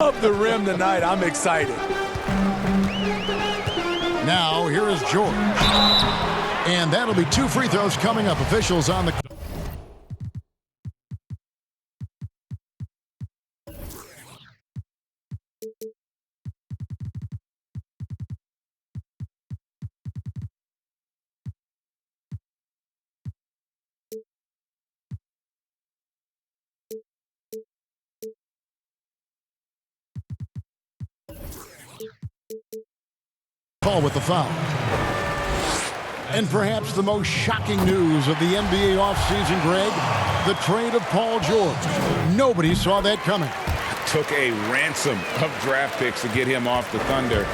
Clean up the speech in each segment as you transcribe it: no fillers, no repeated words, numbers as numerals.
above the rim tonight. I'm excited. Now, here is George. And that'll be 2 free throws coming up. Officials on the... Paul with the foul. And perhaps the most shocking news of the NBA offseason, Greg, the trade of Paul George. Nobody saw that coming. Took a ransom of draft picks to get him off the Thunder.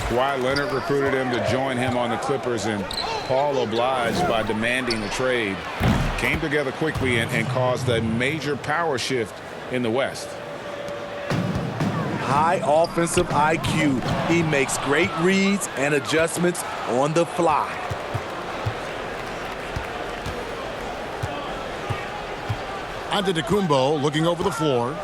Kawhi Leonard recruited him to join him on the Clippers, and Paul obliged by demanding the trade. Came together quickly and caused a major power shift in the West. High offensive IQ. He makes great reads and adjustments on the fly. Antetokounmpo looking over the floor.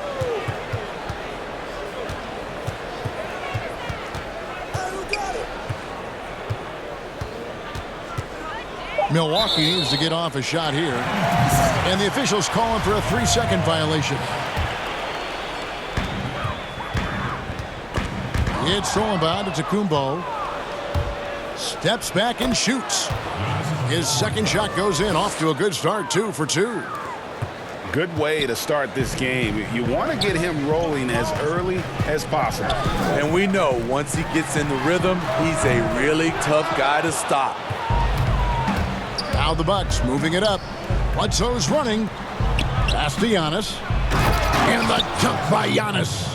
Milwaukee needs to get off a shot here. And the officials calling for a 3-second violation. It's thrown by Antetokounmpo. Steps back and shoots. His second shot goes in, off to a good start, 2 for 2. Good way to start this game. You want to get him rolling as early as possible. And we know once he gets in the rhythm, he's a really tough guy to stop. Now the Bucks moving it up. Bledsoe's running. Pass to Giannis. And the dunk by Giannis.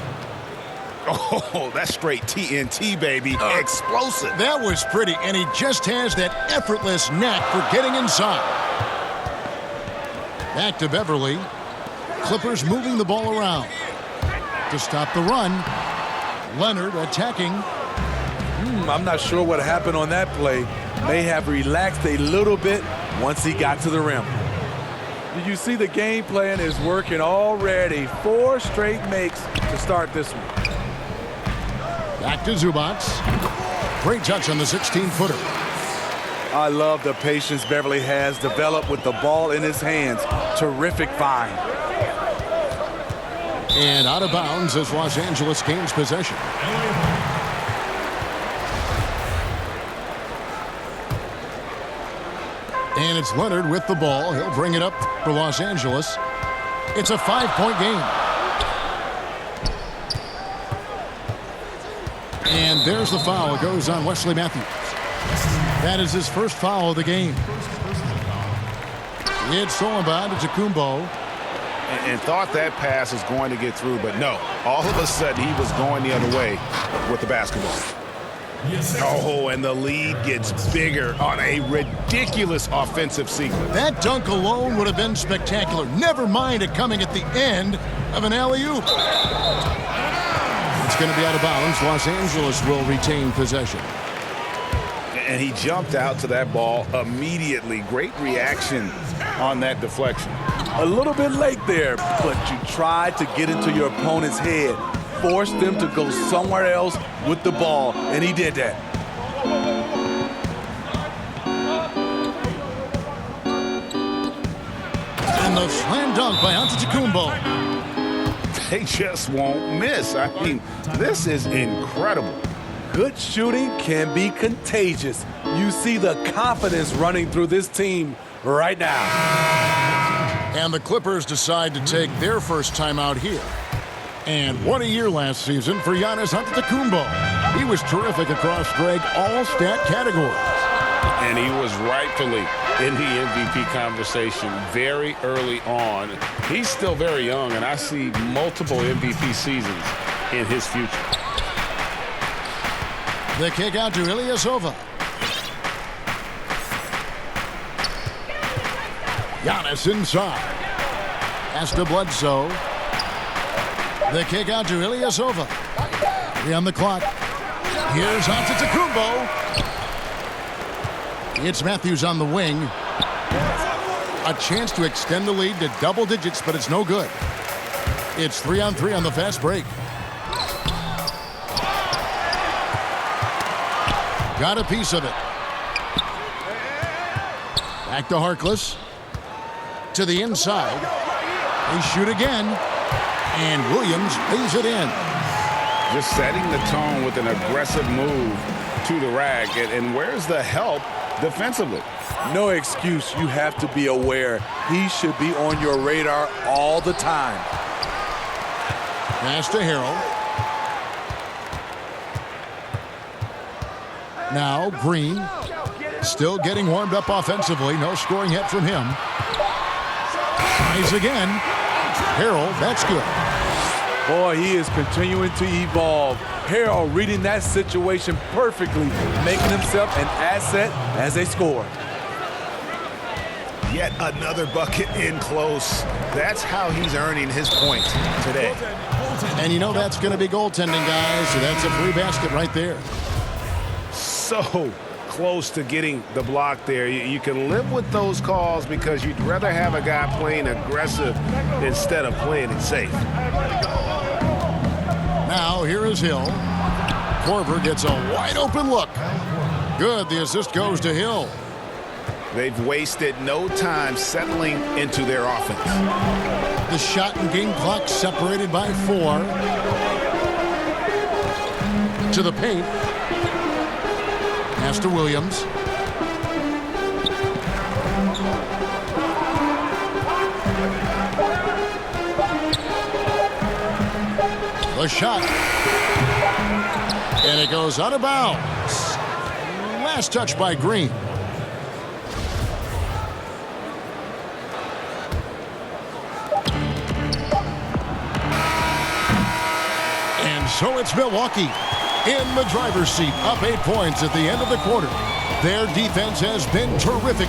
Oh, that's straight TNT, baby. Explosive. That was pretty, and he just has that effortless knack for getting inside. Back to Beverly. Clippers moving the ball around. To stop the run. Leonard attacking. I'm not sure what happened on that play. May have relaxed a little bit once he got to the rim. Did you see the game plan is working already? 4 straight makes to start this one. Back to Zubac. Great touch on the 16-footer. I love the patience Beverly has developed with the ball in his hands. Terrific find. And out of bounds as Los Angeles gains possession. And it's Leonard with the ball. He'll bring it up for Los Angeles. It's a 5-point game. And there's the foul. It goes on Wesley Matthews. That is his first foul of the game. It's thrown by Antetokounmpo. And thought that pass was going to get through, but no. All of a sudden, he was going the other way with the basketball. Oh, and the lead gets bigger on a ridiculous offensive sequence. That dunk alone would have been spectacular. Never mind it coming at the end of an alley-oop. It's going to be out of bounds. Los Angeles will retain possession. And he jumped out to that ball immediately. Great reaction on that deflection. A little bit late there, but you tried to get into your opponent's head. Forced them to go somewhere else with the ball, and he did that. And the slam dunk by Antetokounmpo. They just won't miss. I mean, this is incredible. Good shooting can be contagious. You see the confidence running through this team right now. And the Clippers decide to take their first time out here. And what a year last season for Giannis Antetokounmpo. He was terrific across, Greg, all stat categories. And he was rightfully in the MVP conversation very early on. He's still very young, and I see multiple MVP seasons in his future. The kick out to Ilyasova. Giannis inside. Pass to Bledsoe. The kick out to Ilyasova. 3 on the clock. Here's Antetokounmpo. It's Matthews on the wing. A chance to extend the lead to double digits, but it's no good. It's 3-on-3 on the fast break. Got a piece of it. Back to Harkless. To the inside. They shoot again. And Williams lays it in. Just setting the tone with an aggressive move to the rack. And where's the help defensively? No excuse. You have to be aware. He should be on your radar all the time. Pass to Harrell. Now Green. Still getting warmed up offensively. No scoring yet from him. Tries again. Harrell, that's good. Boy, he is continuing to evolve. Harrell reading that situation perfectly, making himself an asset as a scorer. Yet another bucket in close. That's how he's earning his point today. And you know that's going to be goaltending, guys. So that's a free basket right there. So close to getting the block there. You can live with those calls because you'd rather have a guy playing aggressive instead of playing it safe. Now here is Hill. Korver gets a wide open look. Good. The assist goes to Hill. They've wasted no time settling into their offense. The shot and game clock separated by 4. To the paint. Pass to Williams. The shot. And it goes out of bounds. Last touch by Green. And so it's Milwaukee in the driver's seat, up 8 points at the end of the quarter. Their defense has been terrific.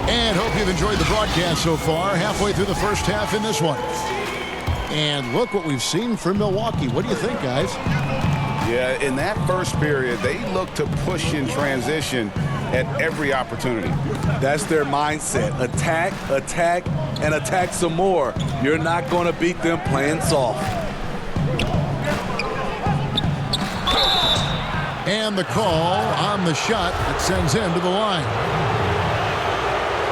And hope you've enjoyed the broadcast so far. Halfway through the first half in this one. And look what we've seen from Milwaukee. What do you think, guys? Yeah, in that first period, they looked to push in transition at every opportunity. That's their mindset. Attack, attack, and attack some more. You're not going to beat them playing soft. And the call on the shot that sends him to the line.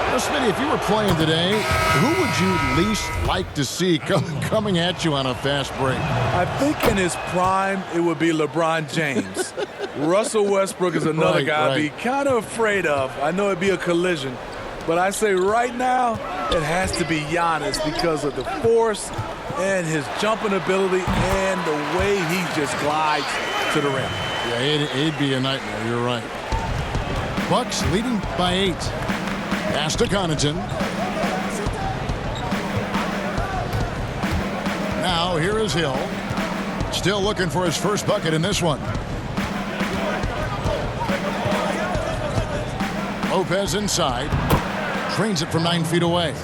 Now, Smitty, if you were playing today, who would you least like to see coming at you on a fast break? I think in his prime, it would be LeBron James. Russell Westbrook is another guy I'd be kind of afraid of. I know it'd be a collision. But I say right now, it has to be Giannis because of the force and his jumping ability and the way he just glides to the rim. Yeah, it'd be a nightmare. You're right. Bucks leading by 8. Pass to Connaughton. Now here is Hill. Still looking for his first bucket in this one. Lopez inside. Trains it from 9 feet away.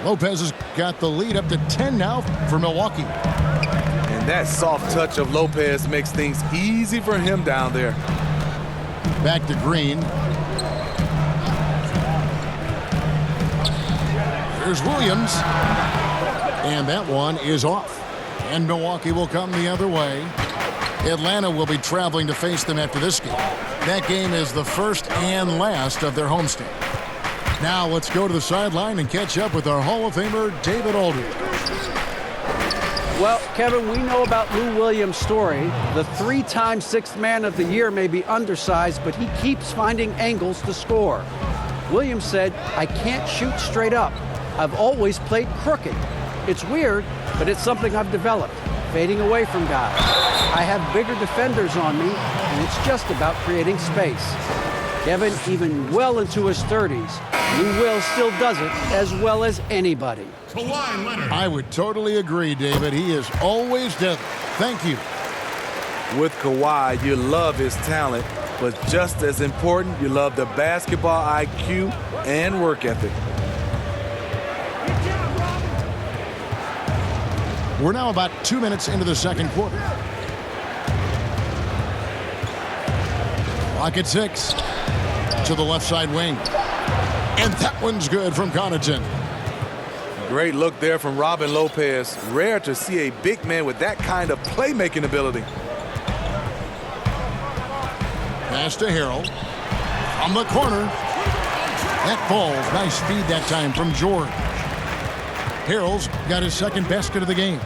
Lopez has got the lead up to 10 now for Milwaukee. And that soft touch of Lopez makes things easy for him down there. Back to Green. Here's Williams. And that one is off. And Milwaukee will come the other way. Atlanta will be traveling to face them after this game. That game is the first and last of their homestand. Now let's go to the sideline and catch up with our Hall of Famer, David Aldridge. Well, Kevin, we know about Lou Williams' story. The 3-time Sixth Man of the Year may be undersized, but he keeps finding angles to score. Williams said, "I can't shoot straight up. I've always played crooked. It's weird, but it's something I've developed, fading away from guys. I have bigger defenders on me, and it's just about creating space." Kevin, even well into his 30s, Lou Will still does it as well as anybody. I would totally agree, David. He is always deadly. Thank you. With Kawhi, you love his talent, but just as important, you love the basketball IQ and work ethic. We're now about 2 minutes into the second quarter. Clock at 6. To the left side wing. And that one's good from Connaughton. Great look there from Robin Lopez. Rare to see a big man with that kind of playmaking ability. Pass to Harrell. From the corner. That falls. Nice feed that time from George. Harrell's got his second basket of the game.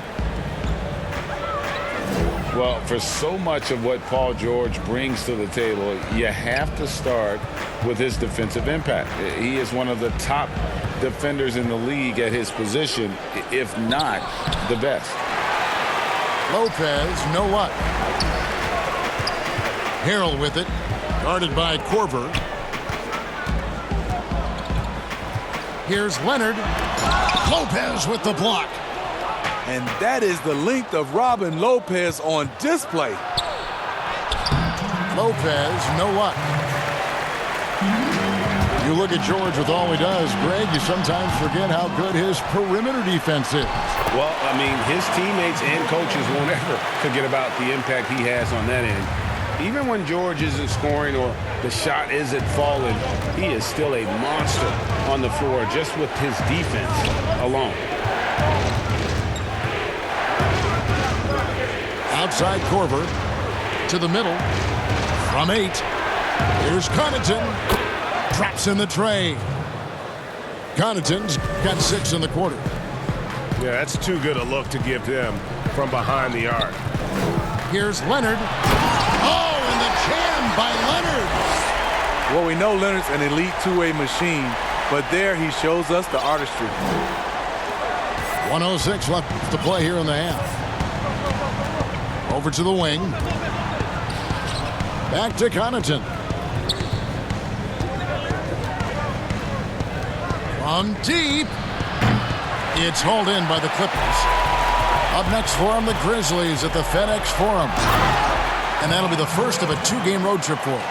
Well, for so much of what Paul George brings to the table, you have to start with his defensive impact. He is one of the top defenders in the league at his position, if not the best. Lopez, no luck. Harrell with it, guarded by Korver. Here's Leonard. Lopez with the block. And that is the length of Robin Lopez on display. Lopez, no luck. You look at George with all he does, Greg, you sometimes forget how good his perimeter defense is. Well, I mean, his teammates and coaches won't ever forget about the impact he has on that end. Even when George isn't scoring or the shot isn't falling, he is still a monster on the floor just with his defense alone. Outside Korver to the middle from 8. Here's Connaughton. Drops in the tray. Connaughton's got 6 in the quarter. Yeah, that's too good a look to give them from behind the arc. Here's Leonard. Oh, and the jam by Leonard. Well, we know Leonard's an elite two-way machine, but there he shows us the artistry. 1:06 left to play here in the half. Over to the wing. Back to Connaughton. From deep. It's hauled in by the Clippers. Up next for them, the Grizzlies at the FedEx Forum. And that'll be the first of a 2-game road trip for them.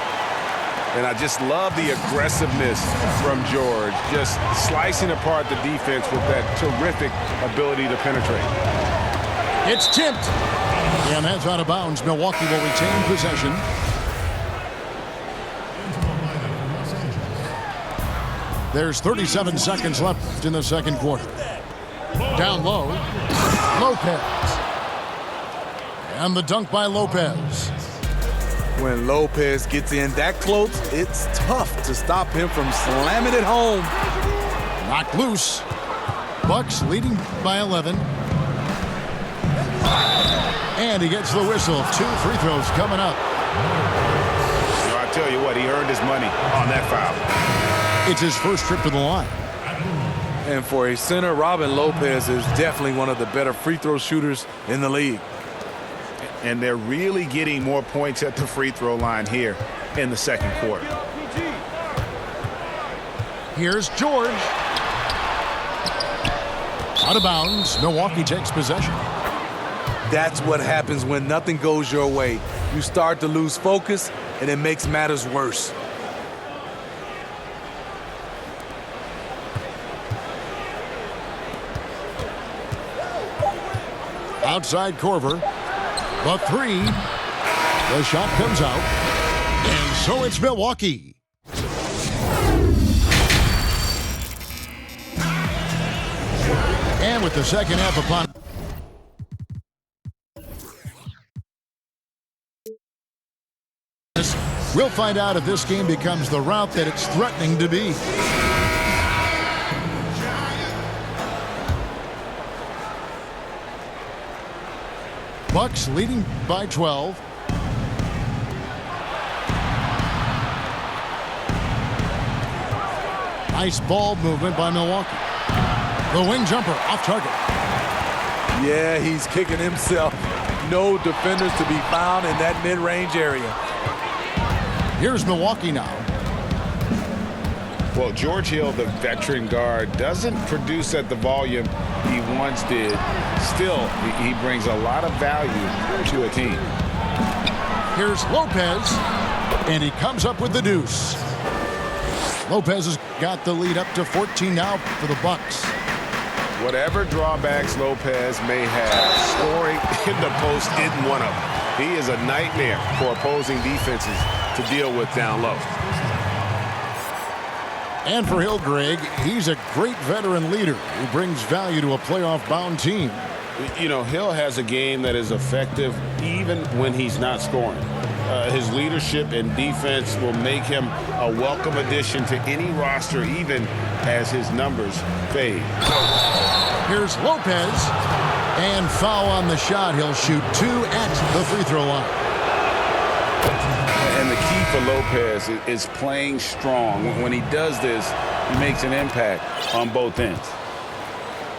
And I just love the aggressiveness from George, just slicing apart the defense with that terrific ability to penetrate. It's tipped. And that's out of bounds. Milwaukee will retain possession. There's 37 seconds left in the second quarter. Down low, Lopez. And the dunk by Lopez. When Lopez gets in that close, it's tough to stop him from slamming it home. Knocked loose. Bucks leading by 11. And he gets the whistle. 2 free throws coming up. I tell you what, he earned his money on that foul. It's his first trip to the line. And for a center, Robin Lopez is definitely one of the better free throw shooters in the league. And they're really getting more points at the free throw line here in the second quarter. Here's George. Out of bounds. Milwaukee takes possession. That's what happens when nothing goes your way. You start to lose focus, and it makes matters worse. Outside Korver. The 3. The shot comes out. And so it's Milwaukee. And with the second half upon. We'll find out if this game becomes the route that it's threatening to be. Bucks leading by 12. Nice ball movement by Milwaukee. The wing jumper off target. Yeah, he's kicking himself. No defenders to be found in that mid-range area. Here's Milwaukee now. Well, George Hill, the veteran guard, doesn't produce at the volume he once did. Still, he brings a lot of value to a team. Here's Lopez, and he comes up with the deuce. Lopez has got the lead up to 14 now for the Bucks. Whatever drawbacks Lopez may have, Scoring in the post isn't one of them. He is a nightmare for opposing defenses to deal with down low. And for Hill, Greg, he's a great veteran leader who brings value to a playoff-bound team. You know, Hill has a game that is effective even when he's not scoring. His leadership and defense will make him a welcome addition to any roster, even as his numbers fade. Here's Lopez, and foul on the shot. He'll shoot 2 at the free throw line. And the key for Lopez is playing strong. When he does this, he makes an impact on both ends.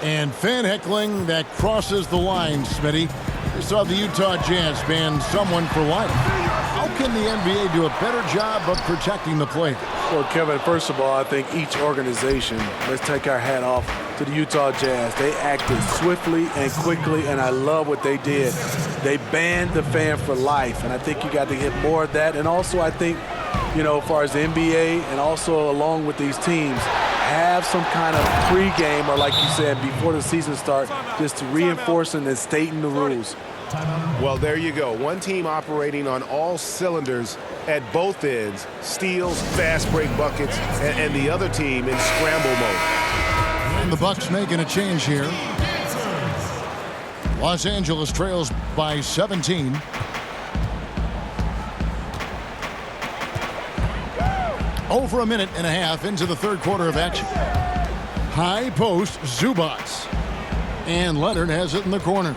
And fan heckling that crosses the line, Smitty. We saw the Utah Jazz ban someone for life. How can the NBA do a better job of protecting the players? Well, Kevin, first of all, I think each organization, let's take our hat off to the Utah Jazz. They acted swiftly and quickly, and I love what they did. They banned the fan for life, and I think you got to get more of that. And also, I think, you know, as far as the NBA and also along with these teams, have some kind of pregame or, like you said, before the season starts, just reinforcing and stating the rules. Well, there you go. One team operating on all cylinders at both ends, steals, fast break buckets, and the other team in scramble mode. And the Bucks making a change here. Los Angeles trails by 17. Over a minute and a half into the third quarter of action. High post, Zubats. And Leonard has it in the corner.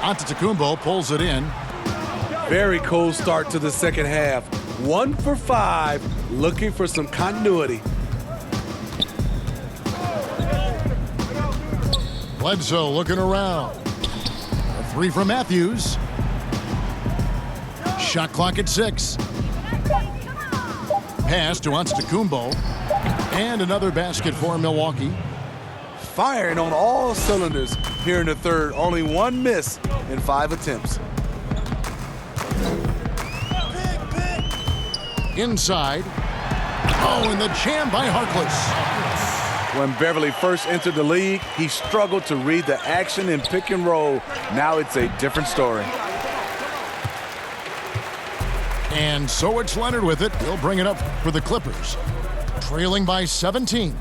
Antetokounmpo pulls it in. Very cold start to the second half. 1 for 5, looking for some continuity. Bledsoe looking around. A 3 from Matthews. Shot clock at 6. Pass to Antetokounmpo. And another basket for Milwaukee. Firing on all cylinders here in the third. Only 1 miss in 5 attempts. Inside. Oh, and the jam by Harkless. When Beverly first entered the league, he struggled to read the action in pick and roll. Now it's a different story. And so it's Leonard with it. He'll bring it up for the Clippers. Trailing by 17.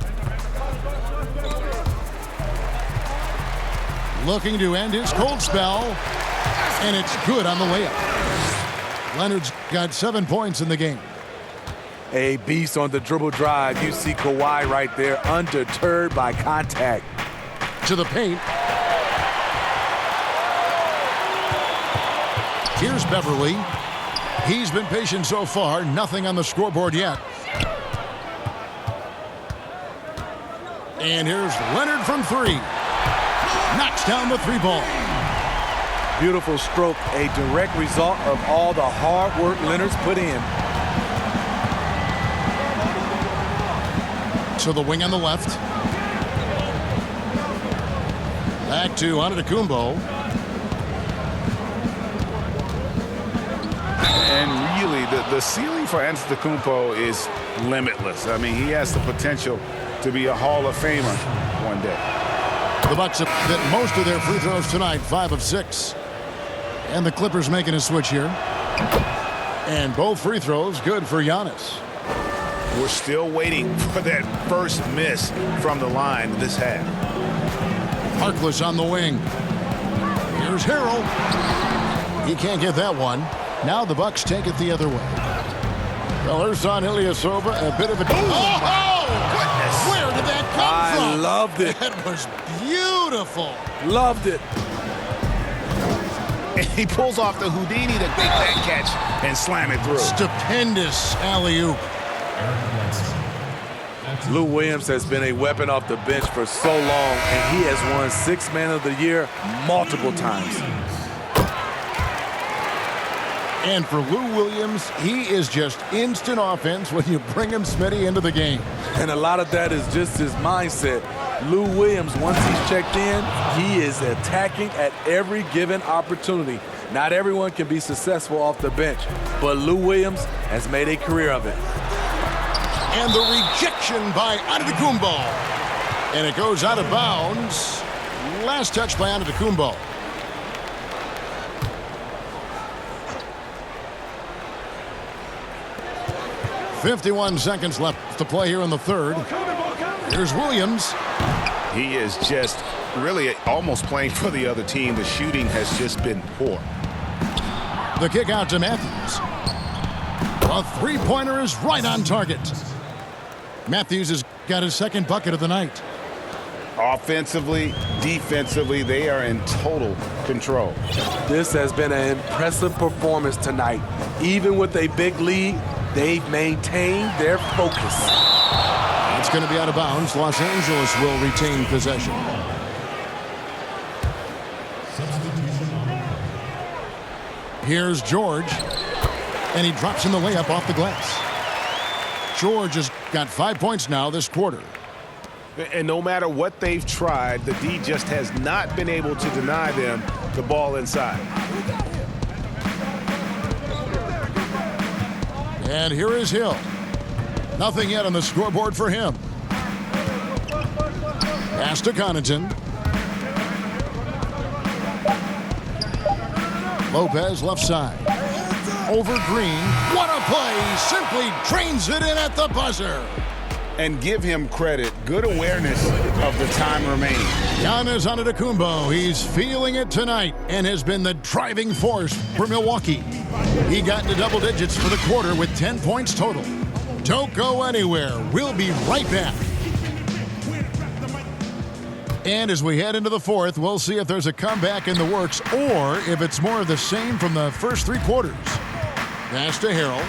Looking to end his cold spell. And it's good on the layup. Leonard's got 7 points in the game. A beast on the dribble drive. You see Kawhi right there, undeterred by contact. To the paint. Here's Beverly. He's been patient so far. Nothing on the scoreboard yet. And here's Leonard from 3. Knocks down the 3-ball. Beautiful stroke, a direct result of all the hard work Leonard's put in. To the wing on the left. Back to Antetokounmpo. And really, the ceiling for Antetokounmpo is limitless. I mean, he has the potential to be a Hall of Famer one day. The Bucks have hit most of their free throws tonight, 5 of 6. And the Clippers making a switch here. And both free throws good for Giannis. We're still waiting for that first miss from the line this half. Harkless on the wing. Here's Harrell. He can't get that one. Now the Bucks take it the other way. Well, there's on Ilyasova, a bit of a... Oh, goodness! Where did that come from? I loved it. That was beautiful. Loved it. And he pulls off the Houdini to make that catch and slam it through. Stupendous alley-oop. Lou Williams has been a weapon off the bench for so long, and he has won 6th Man of the Year multiple times. And for Lou Williams, he is just instant offense when you bring him, Smitty, into the game. And a lot of that is just his mindset. Lou Williams, once he's checked in, he is attacking at every given opportunity. Not everyone can be successful off the bench, but Lou Williams has made a career of it. And the rejection by Antetokounmpo. And it goes out of bounds. Last touch by Antetokounmpo. 51 seconds left to play here in the third. Here's Williams. He is just really almost playing for the other team. The shooting has just been poor. The kick out to Matthews. A three-pointer is right on target. Matthews has got his second bucket of the night. Offensively, defensively, they are in total control. This has been an impressive performance tonight. Even with a big lead, they've maintained their focus. It's going to be out of bounds. Los Angeles will retain possession. Here's George, and he drops in the layup off the glass. George has got 5 points now this quarter. And no matter what they've tried, the D just has not been able to deny them the ball inside. And here is Hill. Nothing yet on the scoreboard for him. Pass to Connaughton. Lopez left side. Over Green. What a play! Simply drains it in at the buzzer. And give him credit. Good awareness of the time remaining. Giannis Antetokounmpo, he's feeling it tonight and has been the driving force for Milwaukee. He got into double digits for the quarter with 10 points total. Don't go anywhere. We'll be right back. And as we head into the fourth, we'll see if there's a comeback in the works or if it's more of the same from the first three quarters. Pass to Harrell.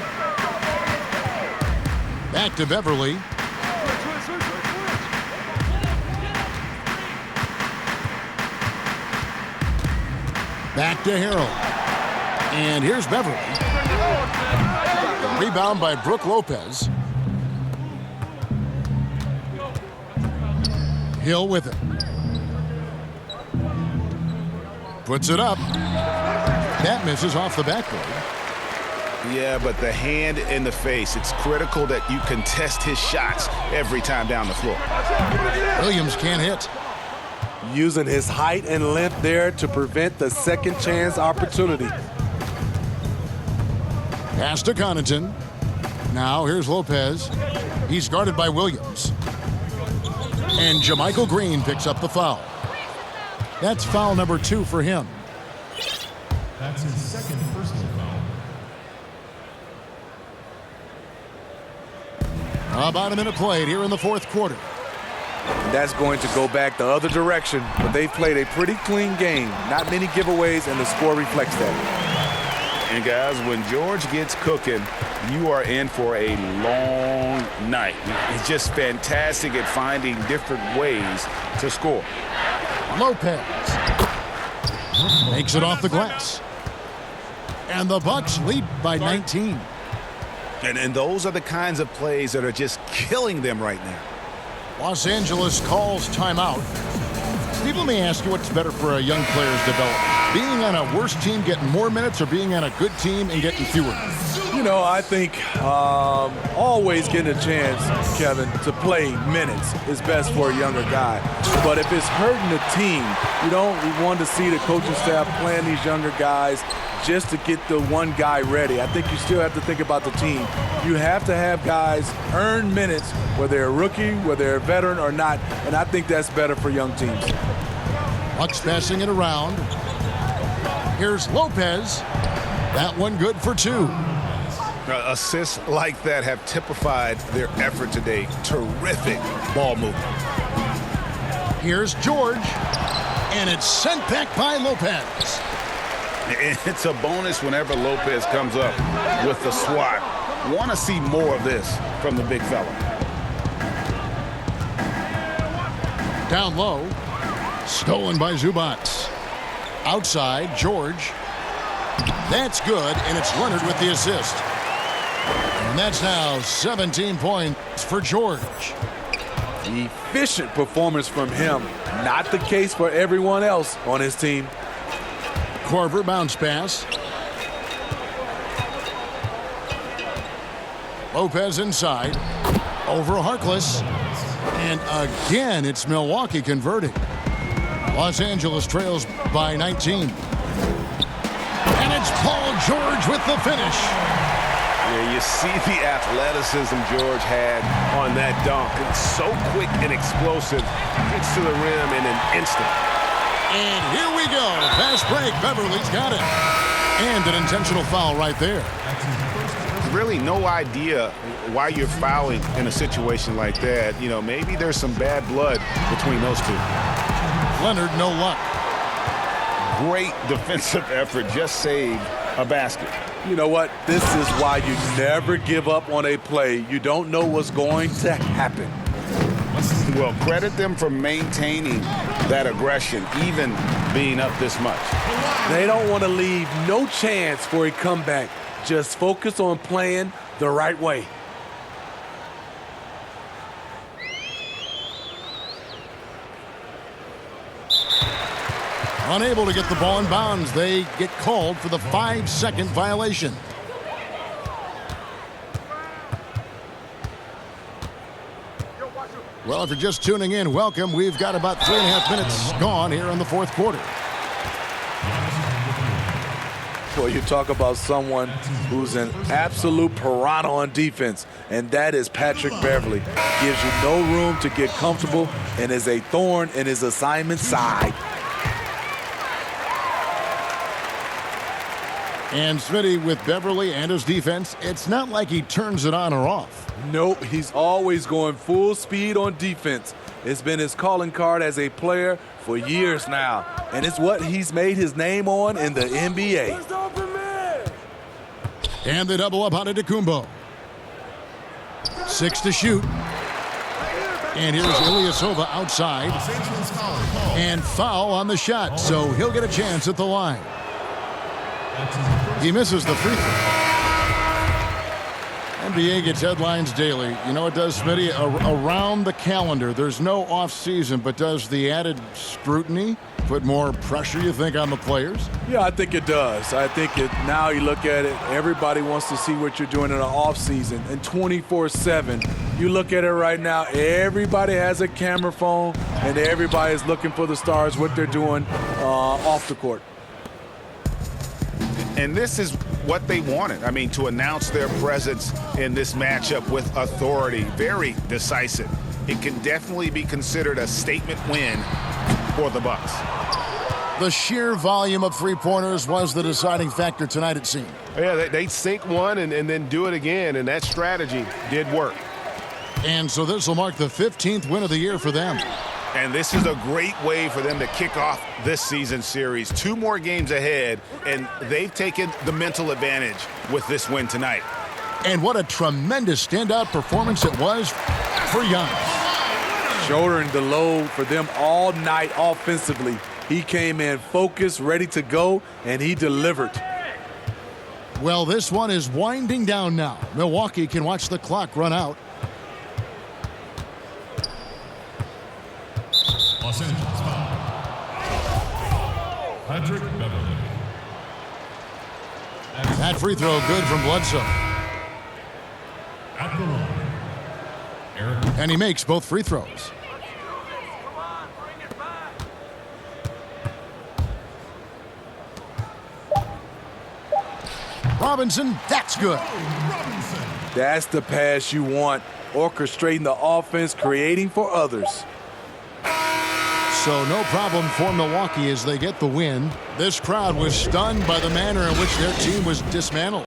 Back to Beverly. Back to Harrell. And here's Beverly. Rebound by Brook Lopez. Hill with it. Puts it up. That misses off the backboard. Yeah, but the hand in the face, it's critical that you contest his shots every time down the floor. Williams can't hit. Using his height and length there to prevent the second chance opportunity. Pass to Connaughton. Now here's Lopez. He's guarded by Williams. And JaMychal Green picks up the foul. That's foul number 2 for him. That's his second personal foul. About a minute played here in the fourth quarter. That's going to go back the other direction, but they've played a pretty clean game. Not many giveaways, and the score reflects that. And guys, when George gets cooking, you are in for a long night. He's just fantastic at finding different ways to score. Lopez makes it off the glass. And the Bucks lead by 19. And those are the kinds of plays that are just killing them right now. Los Angeles calls timeout. Steve, let me ask you what's better for a young player's development? Being on a worse team getting more minutes or being on a good team and getting fewer? You know, I think always getting a chance, Kevin, to play minutes is best for a younger guy. But if it's hurting the team, you don't want to see the coaching staff playing these younger guys just to get the one guy ready. I think you still have to think about the team. You have to have guys earn minutes, whether they're a rookie, whether they're a veteran or not, and I think that's better for young teams. Bucks passing it around. Here's Lopez. That one good for 2. Assists like that have typified their effort today. Terrific ball movement. Here's George. And it's sent back by Lopez. It's a bonus whenever Lopez comes up with the swat. Want to see more of this from the big fella. Down low. Stolen by Zubac. Outside, George. That's good, and it's Leonard with the assist. And that's now 17 points for George. Efficient performance from him. Not the case for everyone else on his team. Korver bounce pass. Lopez inside. Over Harkless. And again, it's Milwaukee converting. Los Angeles trails by 19. And it's Paul George with the finish. Yeah, you see the athleticism George had on that dunk. It's so quick and explosive. Gets to the rim in an instant. And here we go. Fast break. Beverly's got it. And an intentional foul right there. Really no idea why you're fouling in a situation like that. You know, maybe there's some bad blood between those two. Leonard, no luck. Great defensive effort. Just saved a basket. You know what? This is why you never give up on a play. You don't know what's going to happen. Well, credit them for maintaining that aggression, even being up this much. They don't want to leave no chance for a comeback. Just focus on playing the right way. Unable to get the ball in bounds. They get called for the 5-second violation. Well, if you're just tuning in, welcome. We've got about 3.5 minutes gone here in the fourth quarter. Well, you talk about someone who's an absolute piranha on defense, and that is Patrick Beverly. Gives you no room to get comfortable and is a thorn in his assignment side. And Smitty, with Beverly and his defense, it's not like he turns it on or off. Nope, he's always going full speed on defense. It's been his calling card as a player for years now, and it's what he's made his name on in the NBA. And they double up on Antetokounmpo. 6 to shoot. And here's Ilyasova outside. And foul on the shot, so he'll get a chance at the line. He misses the free throw. NBA gets headlines daily. You know it does, Smitty? Around the calendar. There's no off season, but does the added scrutiny put more pressure, you think, on the players? Yeah, I think it does. I think now you look at it, everybody wants to see what you're doing in the off season. And 24/7, you look at it right now, everybody has a camera phone, and everybody is looking for the stars, what they're doing off the court. And this is what they wanted. I mean, to announce their presence in this matchup with authority, very decisive. It can definitely be considered a statement win for the Bucks. The sheer volume of three-pointers was the deciding factor tonight, it seemed. Yeah, they sink one and then do it again, and that strategy did work. And so this will mark the 15th win of the year for them. And this is a great way for them to kick off this season series. 2 more games ahead, and they've taken the mental advantage with this win tonight. And what a tremendous standout performance it was for Giannis. Shouldering the load for them all night offensively. He came in focused, ready to go, and he delivered. Well, this one is winding down now. Milwaukee can watch the clock run out. Los Angeles foul. Patrick Beverly. That free throw good from Bledsoe. At the line. Eric. And he makes both free throws. Robinson, that's good. That's the pass you want. Orchestrating the offense, creating for others. So no problem for Milwaukee as they get the win. This crowd was stunned by the manner in which their team was dismantled.